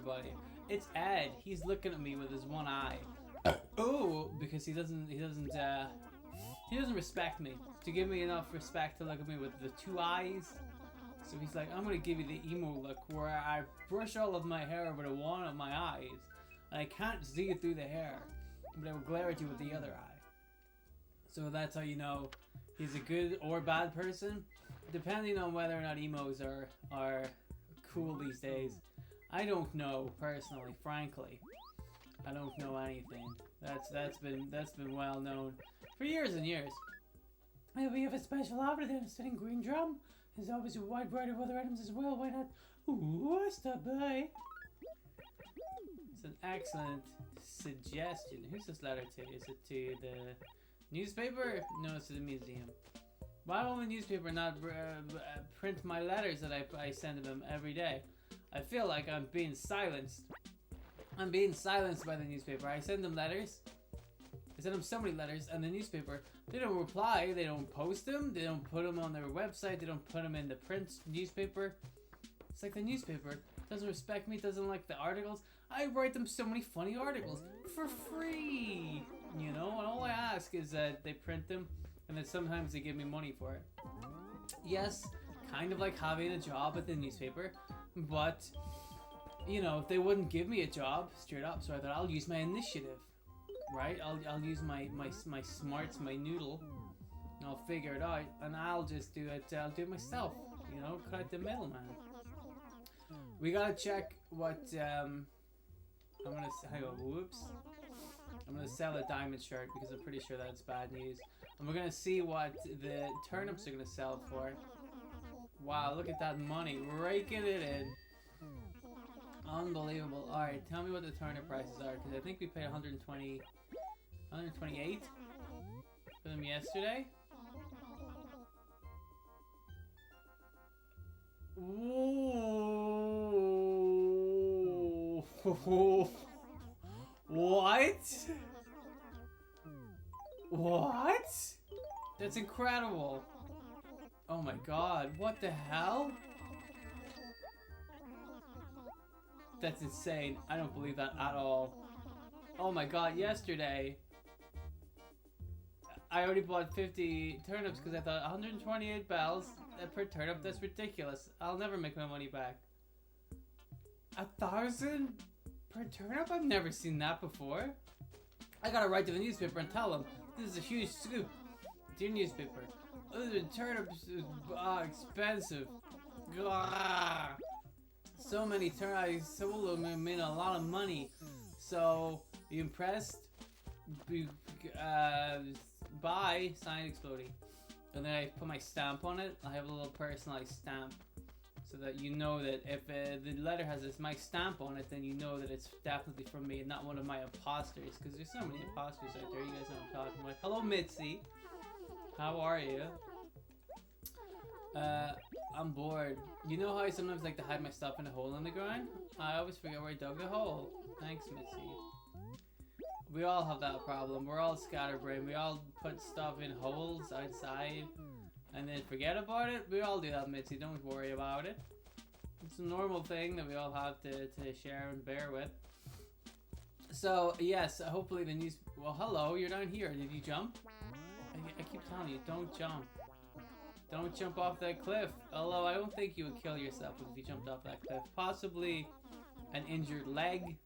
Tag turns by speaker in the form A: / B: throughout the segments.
A: everybody. It's Ed. He's looking at me with his one eye. Oh, because he doesn't respect me. To give me enough respect to look at me with the two eyes. So he's like, I'm gonna give you the emo look where I brush all of my hair with one of my eyes, and I can't see through the hair, but I will glare at you with the other eye. So that's how you know he's a good or bad person, depending on whether or not emos are cool these days. I don't know personally, frankly. I don't know anything. That's been well known for years and years. And we have a special offer there, a stunning green drum. There's always a wide variety of other items as well. Why not? Ooh, stop by. It's an excellent suggestion. Who's this letter to? Is it to the newspaper? No, it's to the museum. Why won't the newspaper not print my letters that I send them every day? I feel like I'm being silenced. I'm being silenced by the newspaper. I send them letters. I send them so many letters, and the newspaper, they don't reply. They don't post them. They don't put them on their website. They don't put them in the print newspaper. It's like the newspaper doesn't respect me, doesn't like the articles. I write them so many funny articles for free, you know, and all I ask is that they print them, and then sometimes they give me money for it. Yes, kind of like having a job at the newspaper, but, you know, they wouldn't give me a job straight up, so I thought I'll use my initiative. Right, I'll use my smarts, my noodle, and I'll figure it out, and I'll just do it. I'll do it myself. You know, cut out the middleman. We gotta check what. I'm gonna hang on. Whoops. I'm gonna sell a diamond shirt because I'm pretty sure that's bad news. And we're gonna see what the turnips are gonna sell for. Wow, look at that money, raking it in. Unbelievable. Alright, tell me what the turnip prices are, because I think we paid 128 for them yesterday. Whoa. What? What? That's incredible. Oh my god, what the hell? That's insane. I don't believe that at all. Oh my god, yesterday I already bought 50 turnips because I thought 128 bells per turnip, that's ridiculous. I'll never make my money back. 1,000 per turnip? I've never seen that before. I gotta write to the newspaper and tell them this is a huge scoop. Dear newspaper, turnips are expensive. Gah. So many turnips, I sold them, it made a lot of money. So, you impressed? Buy, signed Explody. And then I put my stamp on it. I have a little personalized stamp. So that you know that if the letter has my stamp on it, then you know that it's definitely from me and not one of my imposters. Because there's so many imposters out there, you guys know what I'm talking about. Hello Mitzi. How are you? I'm bored. You know how I sometimes like to hide my stuff in a hole in the ground? I always forget where I dug the hole. Thanks, Mitzi. We all have that problem. We're all scatterbrained. We all put stuff in holes outside and then forget about it. We all do that, Mitzi. Don't worry about it. It's a normal thing that we all have to share and bear with. So, yes, hopefully the news... Well, hello, you're down here. Did you jump? I keep telling you, don't jump. Don't jump off that cliff. Although I don't think you would kill yourself if you jumped off that cliff. Possibly an injured leg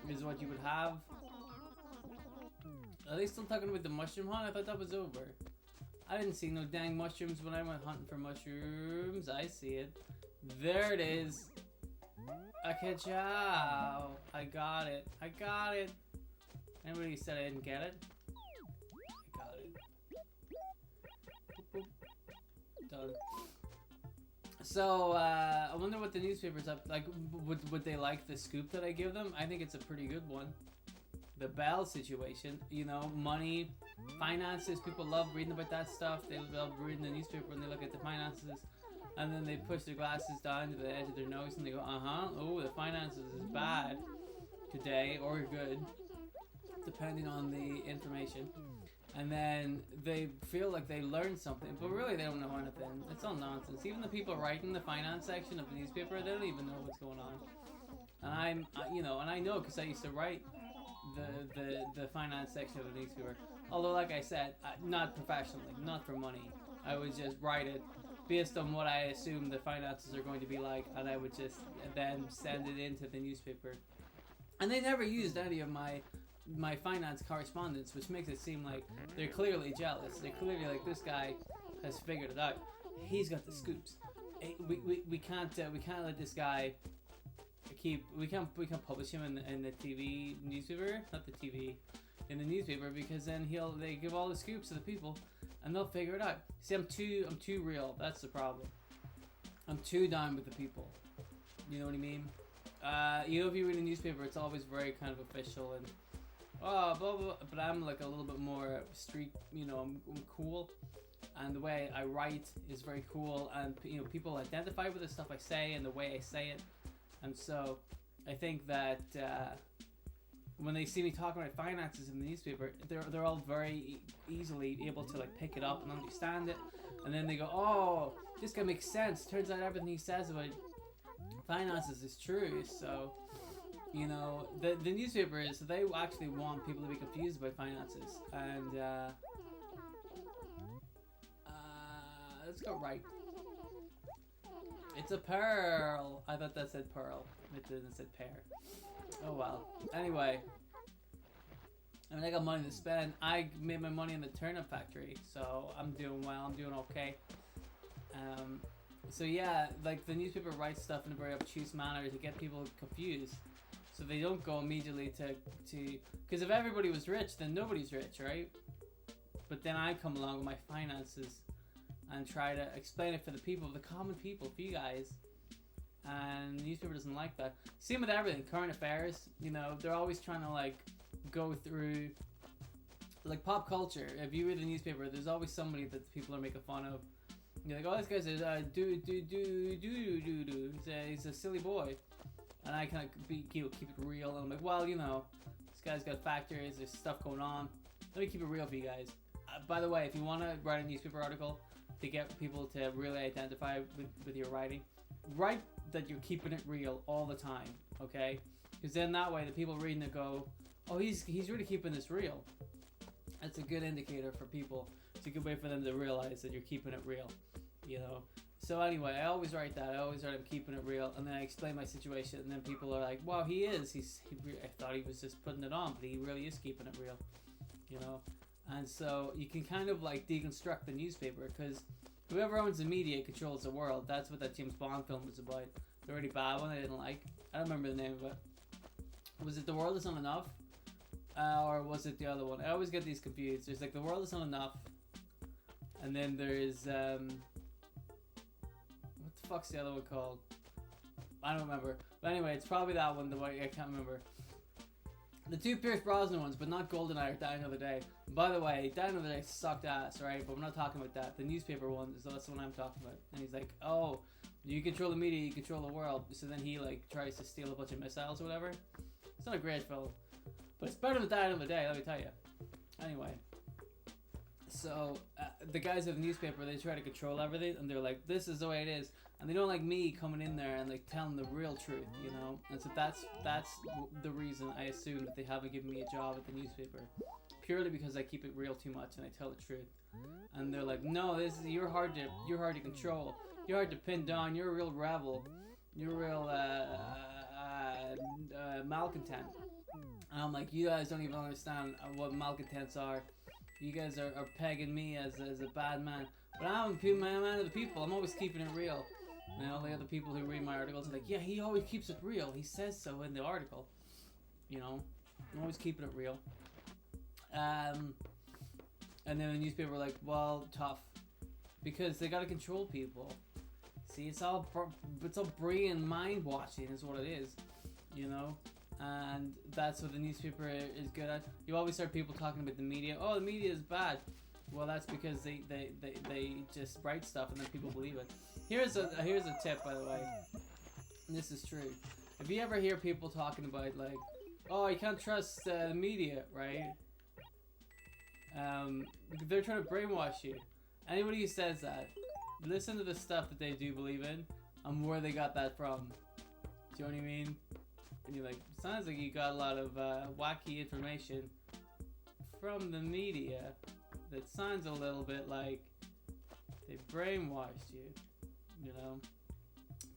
A: is what you would have. Are they still talking about the mushroom hunt? I thought that was over. I didn't see no dang mushrooms when I went hunting for mushrooms. I see it. There it is. Okay, ciao. I got it. I got it. Anybody said I didn't get it? I got it. Boop, boop. Done. So, I wonder what the newspaper's up. Like, would they like the scoop that I give them? I think it's a pretty good one. The Bell situation, you know, money, finances. People love reading about that stuff. They love reading the newspaper when they look at the finances. And then they push their glasses down to the edge of their nose and they go, oh, the finances is bad today or good, depending on the information. And then they feel like they learned something, but really they don't know anything. It's all nonsense. Even the people writing the finance section of the newspaper, they don't even know what's going on. And and I know because I used to write the finance section of the newspaper. Although, like I said, not professionally, not for money. I would just write it based on what I assume the finances are going to be like, and I would just then send it into the newspaper. And they never used any of my finance correspondence, which makes it seem like they're clearly jealous. They're clearly like, this guy has figured it out. He's got the scoops. We can't let this guy we can't publish him in the TV newspaper, not the TV, in the newspaper, because then they give all the scoops to the people and they'll figure it out. See, I'm too real. That's the problem. I'm too down with the people. You know what I mean? If you read a newspaper, it's always very kind of official and blah, blah, blah, but I'm like a little bit more street. I'm cool, and the way I write is very cool, and people identify with the stuff I say and the way I say it. And so I think that when they see me talking about finances in the newspaper, they're all very easily able to like pick it up and understand it, and then they go, oh, this guy makes sense. Turns out everything he says about finances is true. So the newspapers, they actually want people to be confused about finances. And let's go right. It's a pearl. I thought that said pearl. It didn't, it said pear. Oh well. Anyway, I got money to spend. I made my money in the turnip factory, so I'm doing well. I'm doing okay. So yeah, like the newspaper writes stuff in a very obtuse manner to get people confused, so they don't go immediately to because if everybody was rich, then nobody's rich, right? But then I come along with my finances and try to explain it for the people, the common people, for you guys. And the newspaper doesn't like that. Same with everything, current affairs. They're always trying to like go through like pop culture. If you read the newspaper, there's always somebody that people are making fun of. You're like, oh, this guy's a he's a silly boy, and I kind of keep it real. And I'm like, well, this guy's got factors. There's stuff going on. Let me keep it real for you guys. By the way, if you want to write a newspaper article to get people to really identify with your writing, write that you're keeping it real all the time, okay? Because then that way the people reading it go, oh, he's really keeping this real. That's a good indicator for people. It's a good way for them to realize that you're keeping it real, So anyway, I always write that. I always write I'm keeping it real, and then I explain my situation, and then people are like, wow, he is. I thought he was just putting it on, but he really is keeping it real, And so you can kind of like deconstruct the newspaper, because whoever owns the media controls the world. That's what that James Bond film was about. The really bad one I didn't like. I don't remember the name of it. Was it The World Is Not Enough? Or was it the other one? I always get these confused. There's like The World Is Not Enough. And then there's what the fuck's the other one called? I don't remember. But anyway, it's probably that one. I can't remember. The two Pierce Brosnan ones, but not GoldenEye or Die Another Day. By the way, Die Another Day sucked ass, right? But we're not talking about that. The newspaper one is that's the one I'm talking about. And he's like, oh, you control the media, you control the world. So then he like tries to steal a bunch of missiles or whatever. It's not a great film, but it's better than Die Another Day, let me tell you. Anyway, so the guys at the newspaper, they try to control everything, and they're like, this is the way it is. And they don't like me coming in there and like telling the real truth, And so that's the reason I assume that they haven't given me a job at the newspaper, purely because I keep it real too much and I tell the truth. And they're like, no, you're hard to control. You're hard to pin down. You're a real rebel. You're a real malcontent. And I'm like, you guys don't even understand what malcontents are. You guys are pegging me as a bad man. But I'm a man of the people. I'm always keeping it real. And all the other people who read my articles are like, yeah, he always keeps it real. He says so in the article. I'm always keeping it real. And then the newspaper were like, well, tough. Because they got to control people. See, it's all brain mind watching is what it is. And that's what the newspaper is good at. You always hear people talking about the media. Oh, the media is bad. Well, that's because they just write stuff and then people believe it. Here's a tip, by the way. And this is true. If you ever hear people talking about like, oh, you can't trust the media, right? They're trying to brainwash you. Anybody who says that, listen to the stuff that they do believe in and where they got that from. Do you know what I mean? And you're like, sounds like you got a lot of wacky information from the media that sounds a little bit like they brainwashed you, you know?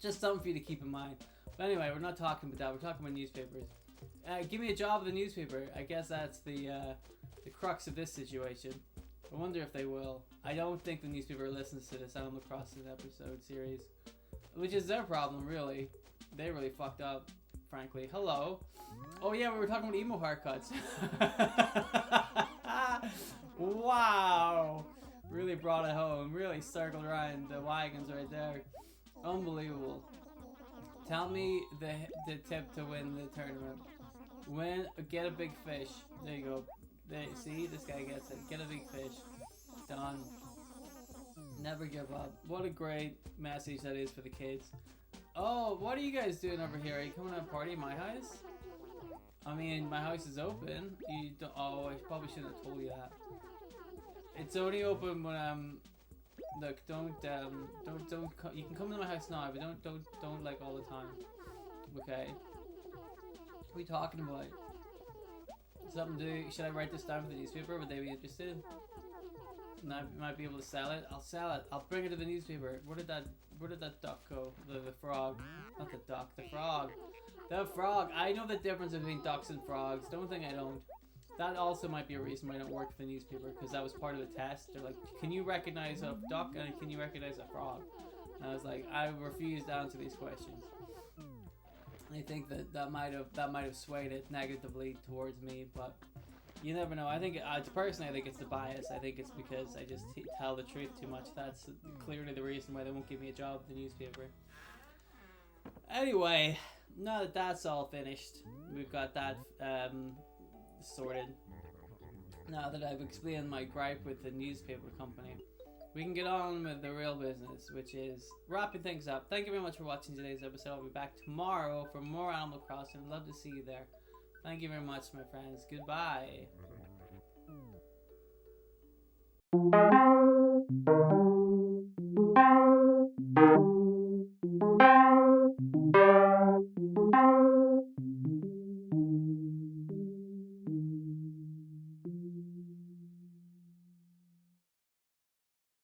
A: Just something for you to keep in mind. But anyway, we're not talking about that. We're talking about newspapers. Give me a job at the newspaper. I guess that's the crux of this situation. I wonder if they will. I don't think the newspaper listens to this Animal Crossing episode series, which is their problem, really. They really fucked up, frankly. Hello. Oh yeah, we were talking about emo haircuts. Wow. Really brought it home. Really circled around the wagons right there. Unbelievable. Tell me the tip to win the tournament. Get a big fish. There you go. See, this guy gets it. Get a big fish. Done. Never give up. What a great message that is for the kids. Oh, what are you guys doing over here? Are you coming to a party at my house? I mean, my house is open. You don't, oh, I probably shouldn't have told you that. It's only open when look, don't you can come to my house now, but don't like all the time. Okay? What are we talking about? Something to do. Should I write this down for the newspaper? Would they be interested? And I might be able to sell it. I'll sell it. I'll bring it to the newspaper. Where did that duck go? The frog. Not the duck, the frog. The frog. I know the difference between ducks and frogs. Don't think I don't. That also might be a reason why I don't work for the newspaper, because that was part of the test. They're like, can you recognize a duck and can you recognize a frog? And I was like, I refuse to answer these questions. And I think that might have swayed it negatively towards me, but you never know. I think personally, I think it's the bias. I think it's because I just tell the truth too much. That's clearly the reason why they won't give me a job at the newspaper. Anyway, now that that's all finished, we've got that sorted. Now that I've explained my gripe with the newspaper company, we can get on with the real business, which is wrapping things up. Thank you very much for watching today's episode. I'll be back tomorrow for more Animal Crossing. Love to see you there. Thank you very much, my friends. Goodbye.